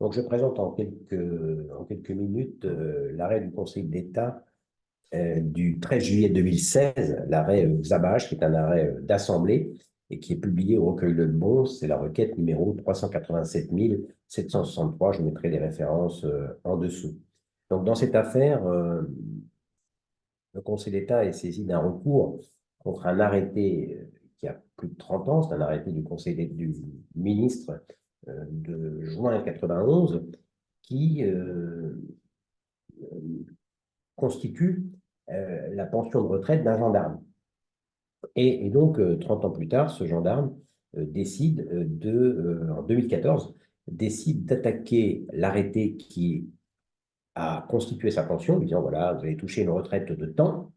Donc, je présente en quelques minutes l'arrêt du Conseil d'État du 13 juillet 2016, l'arrêt Xabach, qui est un arrêt d'assemblée et qui est publié au recueil de Bon. C'est la requête numéro 387 763. Je mettrai les références en dessous. Donc, dans cette affaire, le Conseil d'État est saisi d'un recours contre un arrêté qui a plus de 30 ans. C'est un arrêté du ministre de juin 91 qui constitue la pension de retraite d'un gendarme. Et donc, 30 ans plus tard, ce gendarme décide en 2014, décide d'attaquer l'arrêté qui a constitué sa pension, lui disant, voilà, vous avez touché une retraite de temps,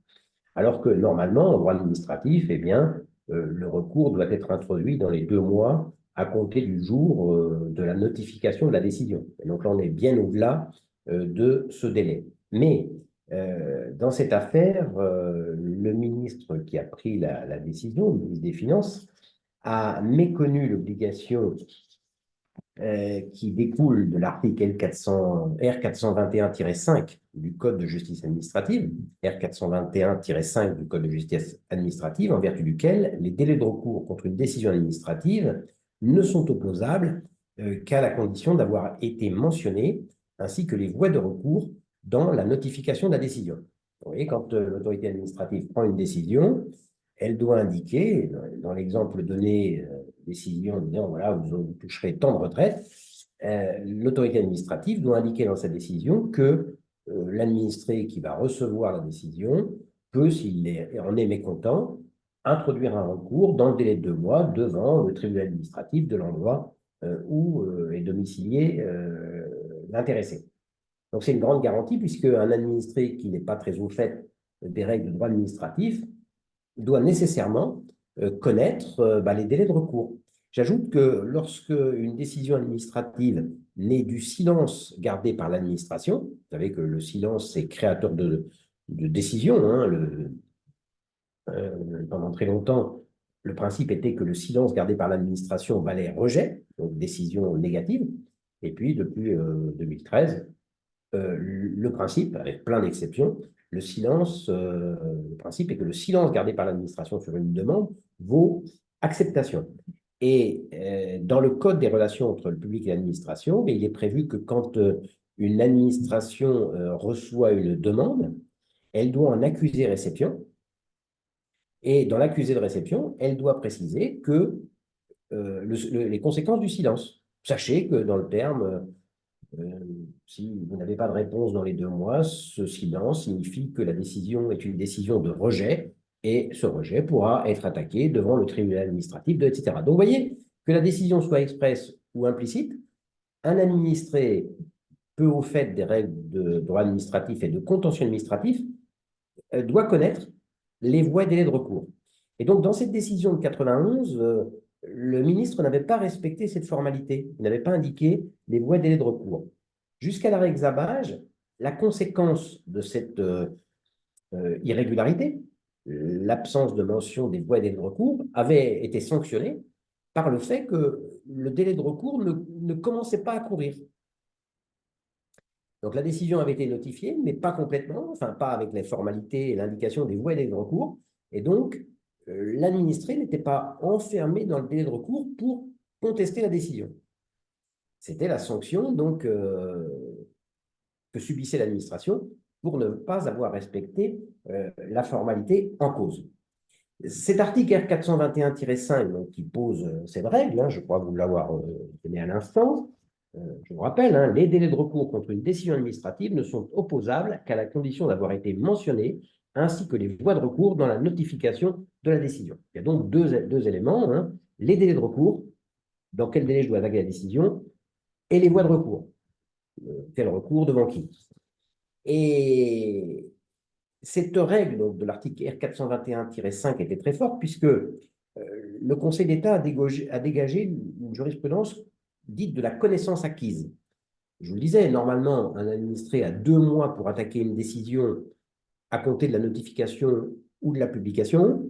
alors que normalement, en droit administratif, eh bien, le recours doit être introduit dans les 2 mois à compter du jour de la notification de la décision. Et donc là, on est bien au-delà de ce délai. Mais dans cette affaire, le ministre qui a pris la décision, le ministre des Finances, a méconnu l'obligation qui découle de l'article R421-5 du Code de justice administrative, R421-5 du Code de justice administrative, en vertu duquel les délais de recours contre une décision administrative ne sont opposables qu'à la condition d'avoir été mentionnés, ainsi que les voies de recours dans la notification de la décision. Vous voyez, quand l'autorité administrative prend une décision, elle doit indiquer, dans l'exemple donné, décision disant, voilà, vous toucherez tant de retraite, l'autorité administrative doit indiquer dans sa décision que l'administré qui va recevoir la décision peut, s'il en est mécontent, introduire un recours dans le délai de 2 mois devant le tribunal administratif de l'endroit où est domicilié l'intéressé. Donc, c'est une grande garantie, puisque un administré qui n'est pas très au fait des règles de droit administratif doit nécessairement connaître les délais de recours. J'ajoute que lorsque une décision administrative naît du silence gardé par l'administration, vous savez que le silence c'est créateur de décision, hein, pendant très longtemps, le principe était que le silence gardé par l'administration valait rejet, donc décision négative, et puis depuis 2013, le principe, avec plein d'exceptions, le principe est que le silence gardé par l'administration sur une demande vaut acceptation. Et dans le Code des relations entre le public et l'administration, il est prévu que quand une administration reçoit une demande, elle doit en accuser réception. Et dans l'accusé de réception, elle doit préciser que les conséquences du silence. Sachez que dans le terme si vous n'avez pas de réponse dans les 2 mois, ce silence signifie que la décision est une décision de rejet et ce rejet pourra être attaqué devant le tribunal administratif, etc. Donc, vous voyez, que la décision soit expresse ou implicite, un administré peu au fait des règles de droit administratif et de contentieux administratif doit connaître les voies et délais de recours. Et donc, dans cette décision de 91, le ministre n'avait pas respecté cette formalité. Il n'avait pas indiqué les voies et délais de recours. Jusqu'à l'arrêt Xabach, la conséquence de cette irrégularité, l'absence de mention des voies et délais de recours, avait été sanctionnée par le fait que le délai de recours ne commençait pas à courir. Donc la décision avait été notifiée, mais pas complètement, enfin pas avec les formalités et l'indication des voies et délais de recours. Et donc, l'administré n'était pas enfermé dans le délai de recours pour contester la décision. C'était la sanction donc, que subissait l'administration pour ne pas avoir respecté la formalité en cause. Cet article R421-5 donc, qui pose cette règle, hein, je crois vous l'avoir donné à l'instant, je vous rappelle, hein, les délais de recours contre une décision administrative ne sont opposables qu'à la condition d'avoir été mentionnés, ainsi que les voies de recours dans la notification de la décision. Il y a donc deux éléments, hein, les délais de recours, dans quel délai je dois attaquer la décision, et les voies de recours. Quel recours devant qui? Et cette règle donc, de l'article R421-5 était très forte, puisque le Conseil d'État a dégagé une jurisprudence dite de la connaissance acquise. Je vous le disais, normalement, un administré a 2 mois pour attaquer une décision à compter de la notification ou de la publication.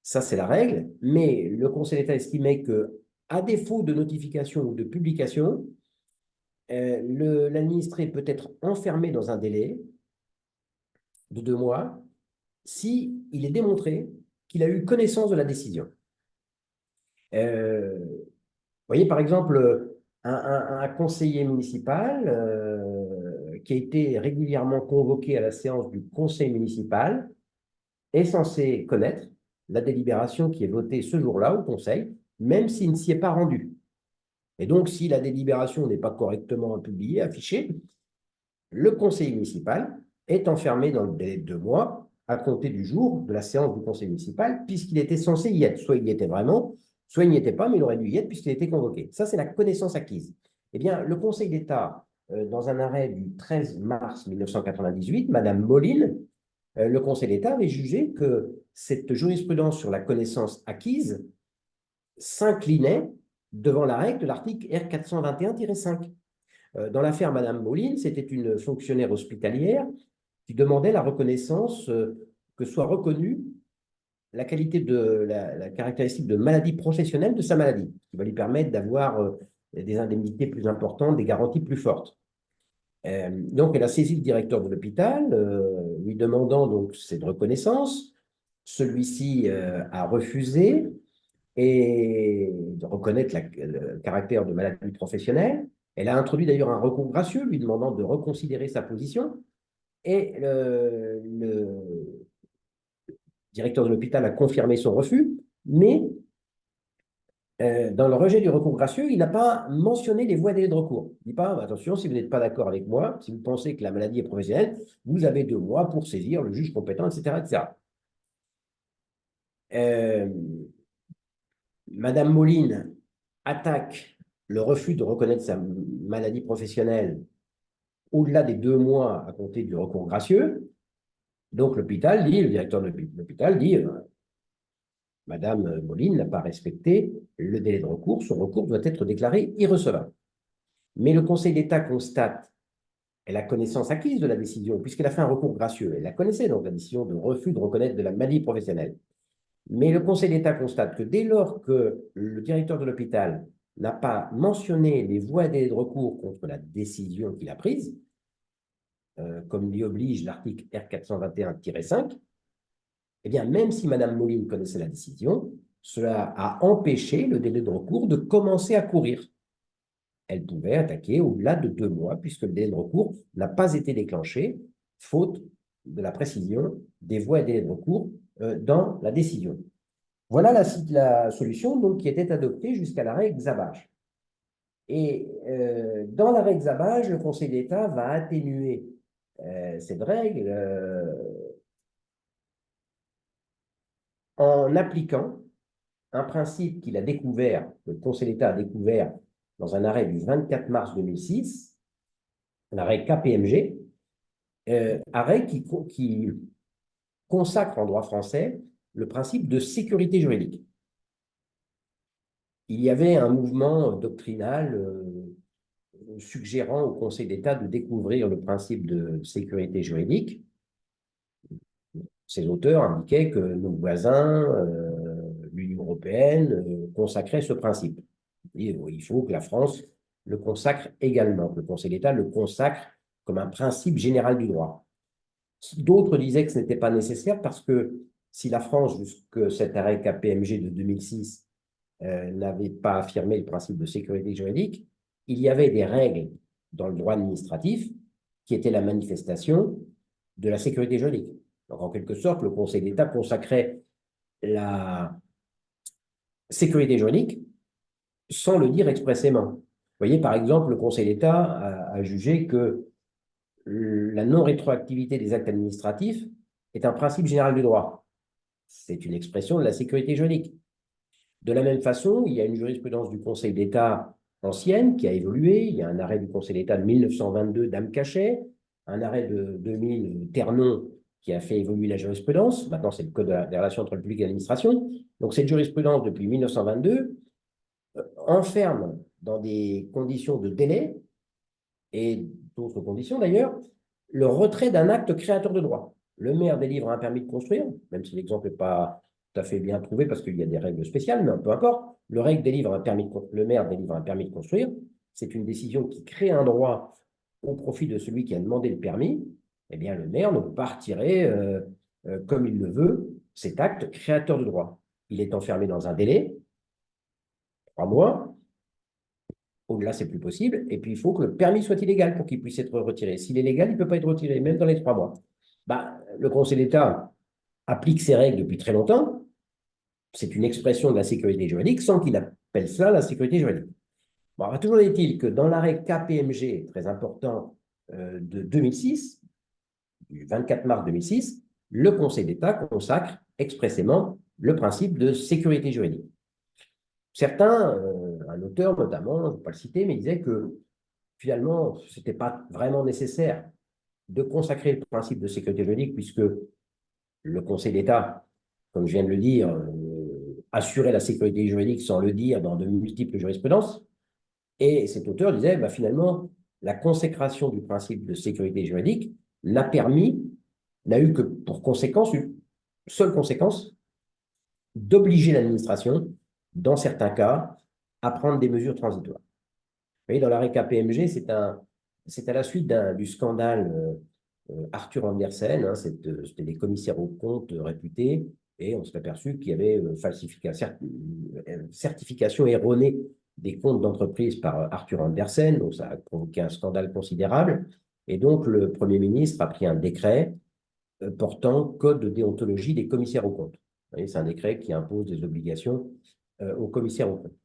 Ça, c'est la règle. Mais le Conseil d'État estimait que, à défaut de notification ou de publication, l'administré peut être enfermé dans un délai de 2 mois si il est démontré qu'il a eu connaissance de la décision. Vous voyez, par exemple, un conseiller municipal qui a été régulièrement convoqué à la séance du conseil municipal est censé connaître la délibération qui est votée ce jour-là au conseil, même s'il ne s'y est pas rendu. Et donc, si la délibération n'est pas correctement publiée, affichée, le conseiller municipal est enfermé dans le délai de 2 mois à compter du jour de la séance du conseil municipal, puisqu'il était censé y être. Soit il y était vraiment, soit il n'y était pas, mais il aurait dû y être puisqu'il était convoqué. Ça, c'est la connaissance acquise. Eh bien, le Conseil d'État, dans un arrêt du 13 mars 1998, Madame Moline, le Conseil d'État avait jugé que cette jurisprudence sur la connaissance acquise s'inclinait devant la règle de l'article R421-5. Dans l'affaire Madame Moline, c'était une fonctionnaire hospitalière qui demandait la reconnaissance, que soit reconnue la qualité de la caractéristique de maladie professionnelle de sa maladie, qui va lui permettre d'avoir des indemnités plus importantes, des garanties plus fortes. Donc, elle a saisi le directeur de l'hôpital, lui demandant donc cette reconnaissance. Celui-ci a refusé et de reconnaître le caractère de maladie professionnelle. Elle a introduit d'ailleurs un recours gracieux, lui demandant de reconsidérer sa position. Et le directeur de l'hôpital a confirmé son refus, mais dans le rejet du recours gracieux, il n'a pas mentionné les voies et délais de recours. Il dit pas, attention, si vous n'êtes pas d'accord avec moi, si vous pensez que la maladie est professionnelle, vous avez 2 mois pour saisir le juge compétent, etc. etc. Madame Moline attaque le refus de reconnaître sa maladie professionnelle au-delà des 2 mois à compter du recours gracieux. Donc l'hôpital dit, le directeur de l'hôpital dit, Madame Moline n'a pas respecté le délai de recours, son recours doit être déclaré irrecevable. Mais le Conseil d'État constate, elle a connaissance acquise de la décision, puisqu'elle a fait un recours gracieux. Elle la connaissait, donc, la décision de refus de reconnaître de la maladie professionnelle. Mais le Conseil d'État constate que dès lors que le directeur de l'hôpital n'a pas mentionné les voies et délais de recours contre la décision qu'il a prise, comme l'y oblige l'article R421-5, eh bien, même si Mme Moline connaissait la décision, cela a empêché le délai de recours de commencer à courir. Elle pouvait attaquer au-delà de 2 mois, puisque le délai de recours n'a pas été déclenché, faute de la précision des voies et délais de recours dans la décision. Voilà la solution donc, qui était adoptée jusqu'à l'arrêt Xabage. Et dans l'arrêt Xabage, le Conseil d'État va atténuer cette règle en appliquant un principe qu'il a découvert, le Conseil d'État a découvert dans un arrêt du 24 mars 2006, l'arrêt KPMG, arrêt qui consacre en droit français le principe de sécurité juridique. Il y avait un mouvement doctrinal suggérant au Conseil d'État de découvrir le principe de sécurité juridique. Ces auteurs indiquaient que nos voisins, l'Union européenne, consacraient ce principe. Et il faut que la France le consacre également. Le Conseil d'État le consacre comme un principe général du droit. D'autres disaient que ce n'était pas nécessaire parce que si la France, jusque cet arrêt KPMG de 2006, n'avait pas affirmé le principe de sécurité juridique, il y avait des règles dans le droit administratif qui étaient la manifestation de la sécurité juridique. Donc, en quelque sorte, le Conseil d'État consacrait la sécurité juridique sans le dire expressément. Vous voyez, par exemple, le Conseil d'État a jugé que la non-rétroactivité des actes administratifs est un principe général du droit. C'est une expression de la sécurité juridique. De la même façon, il y a une jurisprudence du Conseil d'État ancienne qui a évolué. Il y a un arrêt du Conseil d'État de 1922 d'Am Cachet, un arrêt de 2000 Ternon qui a fait évoluer la jurisprudence. Maintenant, c'est le Code des relations entre le public et l'administration. Donc, cette jurisprudence, depuis 1922, enferme dans des conditions de délai et d'autres conditions d'ailleurs, le retrait d'un acte créateur de droit. Le maire délivre un permis de construire, même si l'exemple n'est pas tout à fait bien trouvé parce qu'il y a des règles spéciales, mais peu importe. Le maire délivre un permis de construire. c'est une décision qui crée un droit au profit de celui qui a demandé le permis, eh bien, le maire ne peut pas retirer, comme il le veut, cet acte créateur de droit. Il est enfermé dans un délai, 3 mois. Au-delà, c'est plus possible. Et puis, il faut que le permis soit illégal pour qu'il puisse être retiré. S'il est légal, il ne peut pas être retiré, même dans les 3 mois. Bah, le Conseil d'État applique ces règles depuis très longtemps. C'est une expression de la sécurité juridique sans qu'il appelle cela la sécurité juridique. Bon, alors, toujours est-il que dans l'arrêt KPMG, très important, de 2006, du 24 mars 2006, le Conseil d'État consacre expressément le principe de sécurité juridique. Certains, un auteur notamment, je ne vais pas le citer, mais disait que finalement, ce n'était pas vraiment nécessaire de consacrer le principe de sécurité juridique puisque le Conseil d'État, comme je viens de le dire, assurait la sécurité juridique sans le dire dans de multiples jurisprudences. Et cet auteur disait, bah, finalement, la consécration du principe de sécurité juridique n'a eu que pour conséquence, une seule conséquence, d'obliger l'administration, dans certains cas, à prendre des mesures transitoires. Vous voyez, dans l'arrêt KPMG, c'est à la suite du scandale Arthur Andersen, hein, c'était des commissaires aux comptes réputés, et on s'est aperçu qu'il y avait certification erronée des comptes d'entreprise par Arthur Andersen, donc ça a provoqué un scandale considérable, et donc le Premier ministre a pris un décret portant code de déontologie des commissaires aux comptes. C'est un décret qui impose des obligations aux commissaires aux comptes.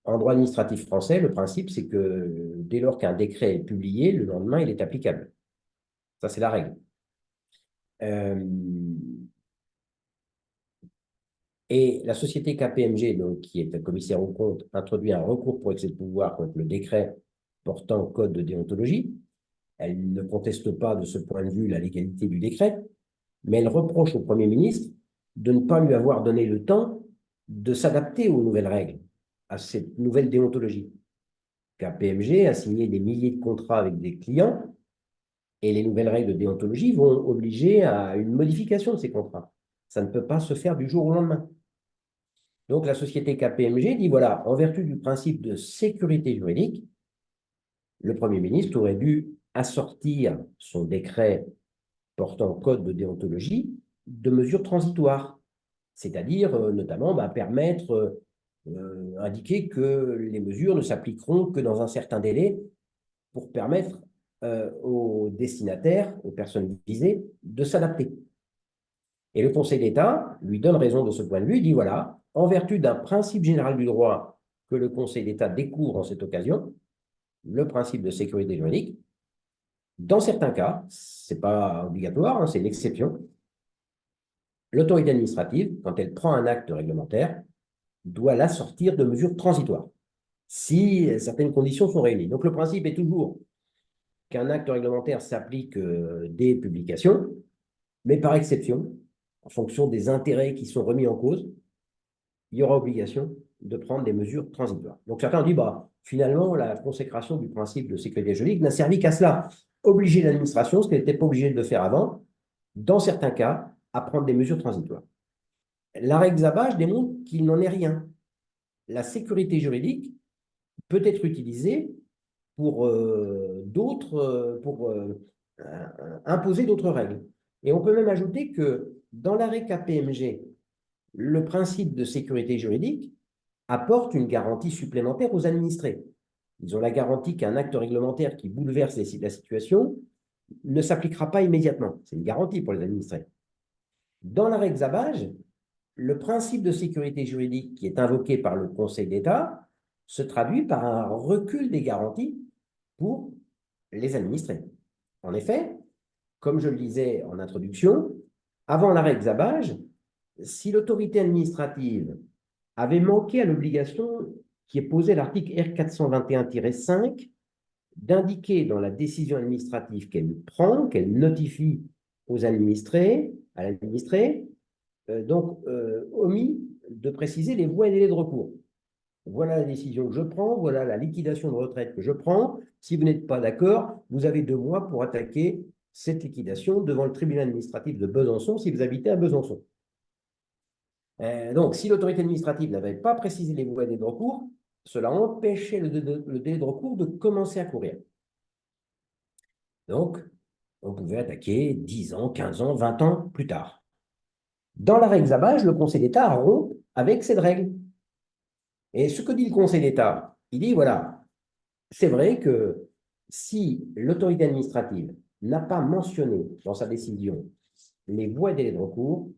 En droit administratif français, le principe, c'est que dès lors qu'un décret est publié, le lendemain, il est applicable. Ça, c'est la règle. Et la société KPMG, donc, qui est un commissaire aux comptes, introduit un recours pour excès de pouvoir contre le décret portant code de déontologie. Elle ne conteste pas de ce point de vue la légalité du décret, mais elle reproche au Premier ministre de ne pas lui avoir donné le temps de s'adapter aux nouvelles règles, à cette nouvelle déontologie. KPMG a signé des milliers de contrats avec des clients et les nouvelles règles de déontologie vont obliger à une modification de ces contrats. Ça ne peut pas se faire du jour au lendemain. Donc la société KPMG dit, voilà, en vertu du principe de sécurité juridique, le Premier ministre aurait dû assortir son décret portant code de déontologie de mesures transitoires, c'est-à-dire notamment permettre, indiquer que les mesures ne s'appliqueront que dans un certain délai pour permettre aux destinataires, aux personnes visées, de s'adapter. Et le Conseil d'État lui donne raison de ce point de vue, il dit voilà, en vertu d'un principe général du droit que le Conseil d'État découvre en cette occasion, le principe de sécurité juridique, dans certains cas, ce n'est pas obligatoire, hein, c'est l'exception, l'autorité administrative, quand elle prend un acte réglementaire, doit l'assortir de mesures transitoires, si certaines conditions sont réunies. Donc le principe est toujours qu'un acte réglementaire s'applique dès publication, mais par exception, en fonction des intérêts qui sont remis en cause, il y aura obligation de prendre des mesures transitoires. Donc certains ont dit, finalement, la consécration du principe de sécurité juridique n'a servi qu'à cela, obliger l'administration, ce qu'elle n'était pas obligée de faire avant, dans certains cas, à prendre des mesures transitoires. L'arrêt Xabage démontre qu'il n'en est rien. La sécurité juridique peut être utilisée pour imposer d'autres règles. Et on peut même ajouter que dans l'arrêt KPMG, le principe de sécurité juridique apporte une garantie supplémentaire aux administrés. Ils ont la garantie qu'un acte réglementaire qui bouleverse la situation ne s'appliquera pas immédiatement. C'est une garantie pour les administrés. Dans l'arrêt Xabage, le principe de sécurité juridique qui est invoqué par le Conseil d'État se traduit par un recul des garanties pour les administrés. En effet, comme je le disais en introduction, avant l'arrêt Xabage, si l'autorité administrative avait manqué à l'obligation qui est posée à l'article R421-5 d'indiquer dans la décision administrative qu'elle prend, qu'elle notifie aux administrés, à l'administré, omis de préciser les voies et délais de recours. Voilà la décision que je prends, voilà la liquidation de retraite que je prends. Si vous n'êtes pas d'accord, vous avez 2 mois pour attaquer cette liquidation devant le tribunal administratif de Besançon si vous habitez à Besançon. Donc, si l'autorité administrative n'avait pas précisé les voies et délais de recours, cela empêchait le délai de recours de commencer à courir. Donc, on pouvait attaquer 10 ans, 15 ans, 20 ans plus tard. Dans l'arrêt Xabage, le Conseil d'État rompt avec cette règle. Et ce que dit le Conseil d'État, il dit, voilà, c'est vrai que si l'autorité administrative n'a pas mentionné dans sa décision les voies et délais de recours,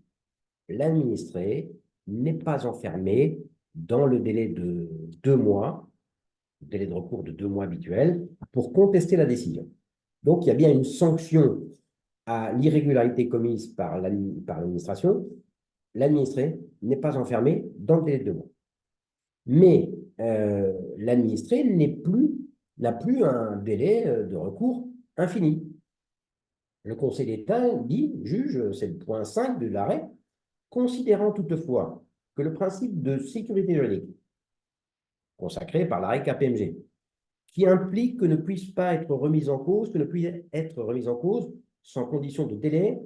l'administré n'est pas enfermé dans le délai de 2 mois, délai de recours de 2 mois habituel, pour contester la décision. Donc, il y a bien une sanction à l'irrégularité commise par l'administration. L'administré n'est pas enfermé dans le délai de 2 mois. Mais l'administré n'a plus un délai de recours infini. Le Conseil d'État dit, juge, c'est le point 5 de l'arrêt, considérant toutefois que le principe de sécurité juridique, consacré par l'arrêt KPMG, qui implique que ne puisse pas être remise en cause, sans condition de délai,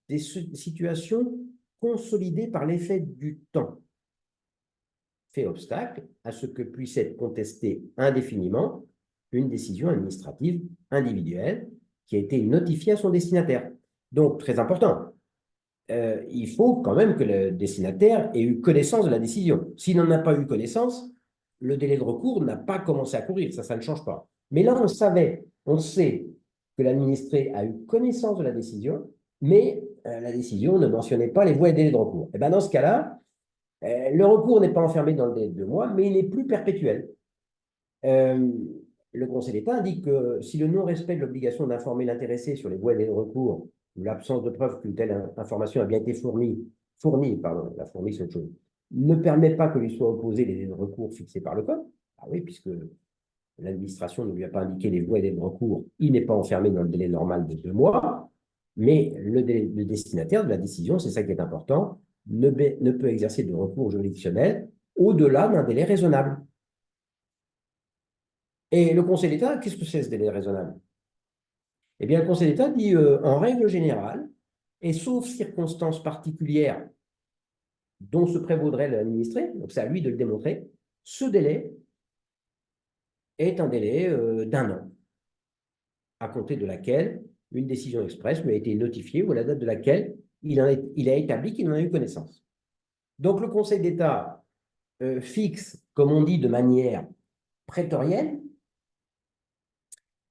des situations consolidées par l'effet du temps, fait obstacle à ce que puisse être contestée indéfiniment une décision administrative individuelle qui a été notifiée à son destinataire. Donc, très important, il faut quand même que le destinataire ait eu connaissance de la décision. S'il n'en a pas eu connaissance, le délai de recours n'a pas commencé à courir, ça ne change pas. Mais là, on sait que l'administré a eu connaissance de la décision, mais la décision ne mentionnait pas les voies et délais de recours. Et bien dans ce cas-là, le recours n'est pas enfermé dans le délai de 2 mois, mais il n'est plus perpétuel. Le Conseil d'État indique que si le non-respect de l'obligation d'informer l'intéressé sur les voies et délais de recours ou l'absence de preuve qu'une telle information a bien été la fournie c'est autre chose, ne permet pas que lui soient opposés les délais de recours fixés par le Code, ah oui, puisque l'administration ne lui a pas indiqué les voies et délais de recours, il n'est pas enfermé dans le délai normal de 2 mois, mais le destinataire de la décision, c'est ça qui est important, ne peut exercer de recours juridictionnel au-delà d'un délai raisonnable. Et le Conseil d'État, qu'est-ce que c'est ce délai raisonnable? Eh bien, le Conseil d'État dit, en règle générale, et sauf circonstances particulières dont se prévaudrait l'administré, donc c'est à lui de le démontrer, ce délai est un délai d'1 an, à compter de laquelle une décision expresse lui a été notifiée ou à la date de laquelle il a établi qu'il en a eu connaissance. Donc, le Conseil d'État fixe, comme on dit de manière prétorienne,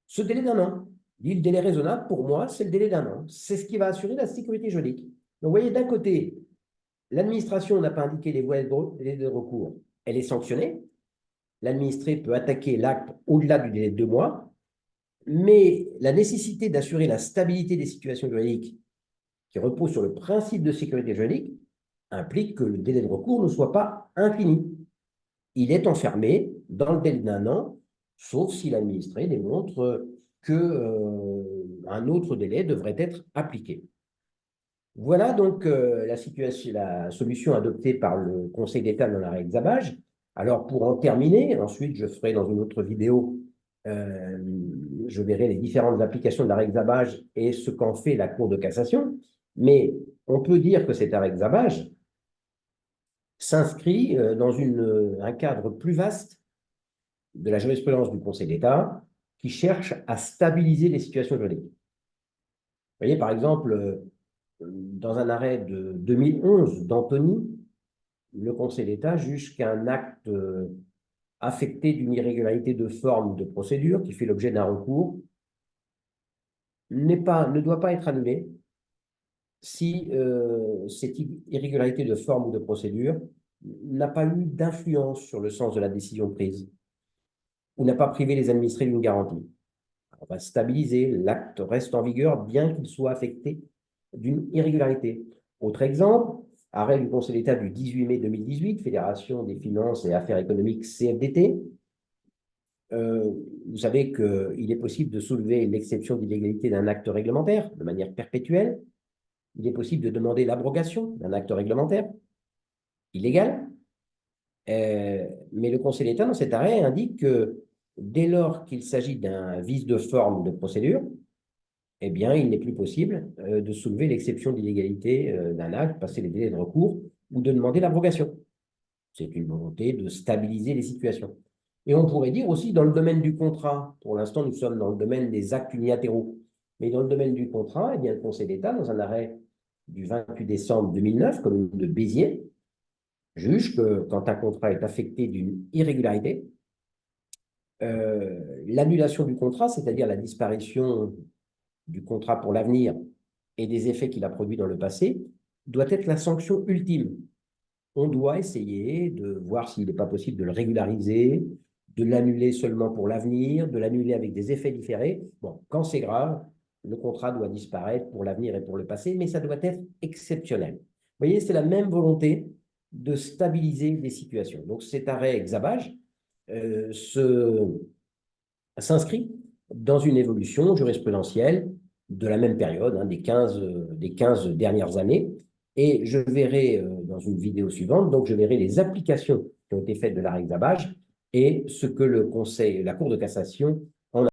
ce délai d'1 an. Il dit le délai raisonnable, pour moi, c'est le délai d'1 an. C'est ce qui va assurer la sécurité juridique. Donc, vous voyez, d'un côté, l'administration n'a pas indiqué les voies de recours, elle est sanctionnée. L'administré peut attaquer l'acte au-delà du délai de 2 mois, mais la nécessité d'assurer la stabilité des situations juridiques qui reposent sur le principe de sécurité juridique implique que le délai de recours ne soit pas infini. Il est enfermé dans le délai d'1 an, sauf si l'administré démontre qu'un autre délai devrait être appliqué. Voilà donc la solution adoptée par le Conseil d'État dans l'arrêt Xabage. Alors, pour en terminer, ensuite, je ferai dans une autre vidéo, je verrai les différentes applications de l'arrêt Xabage et ce qu'en fait la Cour de cassation. Mais on peut dire que cet arrêt Xabage s'inscrit dans un cadre plus vaste de la jurisprudence du Conseil d'État qui cherche à stabiliser les situations juridiques. Vous voyez, par exemple, dans un arrêt de 2011 d'Antony, le Conseil d'État juge qu'un acte affecté d'une irrégularité de forme ou de procédure qui fait l'objet d'un recours ne doit pas être annulé si cette irrégularité de forme ou de procédure n'a pas eu d'influence sur le sens de la décision prise ou n'a pas privé les administrés d'une garantie. On va stabiliser, l'acte reste en vigueur bien qu'il soit affecté d'une irrégularité. Autre exemple, arrêt du Conseil d'État du 18 mai 2018, Fédération des finances et affaires économiques CFDT. Vous savez qu'il est possible de soulever l'exception d'illégalité d'un acte réglementaire de manière perpétuelle. Il est possible de demander l'abrogation d'un acte réglementaire illégal. Mais le Conseil d'État, dans cet arrêt, indique que dès lors qu'il s'agit d'un vice de forme de procédure, eh bien, il n'est plus possible de soulever l'exception d'illégalité d'un acte, passer les délais de recours ou de demander l'abrogation. C'est une volonté de stabiliser les situations. Et on pourrait dire aussi dans le domaine du contrat. Pour l'instant, nous sommes dans le domaine des actes unilatéraux. Mais dans le domaine du contrat, eh bien, le Conseil d'État, dans un arrêt du 28 décembre 2009, commune de Béziers, juge que quand un contrat est affecté d'une irrégularité, l'annulation du contrat, c'est-à-dire la disparition du contrat pour l'avenir et des effets qu'il a produits dans le passé, doit être la sanction ultime. On doit essayer de voir s'il n'est pas possible de le régulariser, de l'annuler seulement pour l'avenir, de l'annuler avec des effets différés. Bon, quand c'est grave, le contrat doit disparaître pour l'avenir et pour le passé, mais ça doit être exceptionnel. Vous voyez, c'est la même volonté de stabiliser des situations. Donc cet arrêt Xabage s'inscrit dans une évolution jurisprudentielle de la même période, hein, des 15 dernières années. Et je verrai dans une vidéo suivante, donc je verrai les applications qui ont été faites de l'arrêt Xabage et ce que le Conseil, la Cour de cassation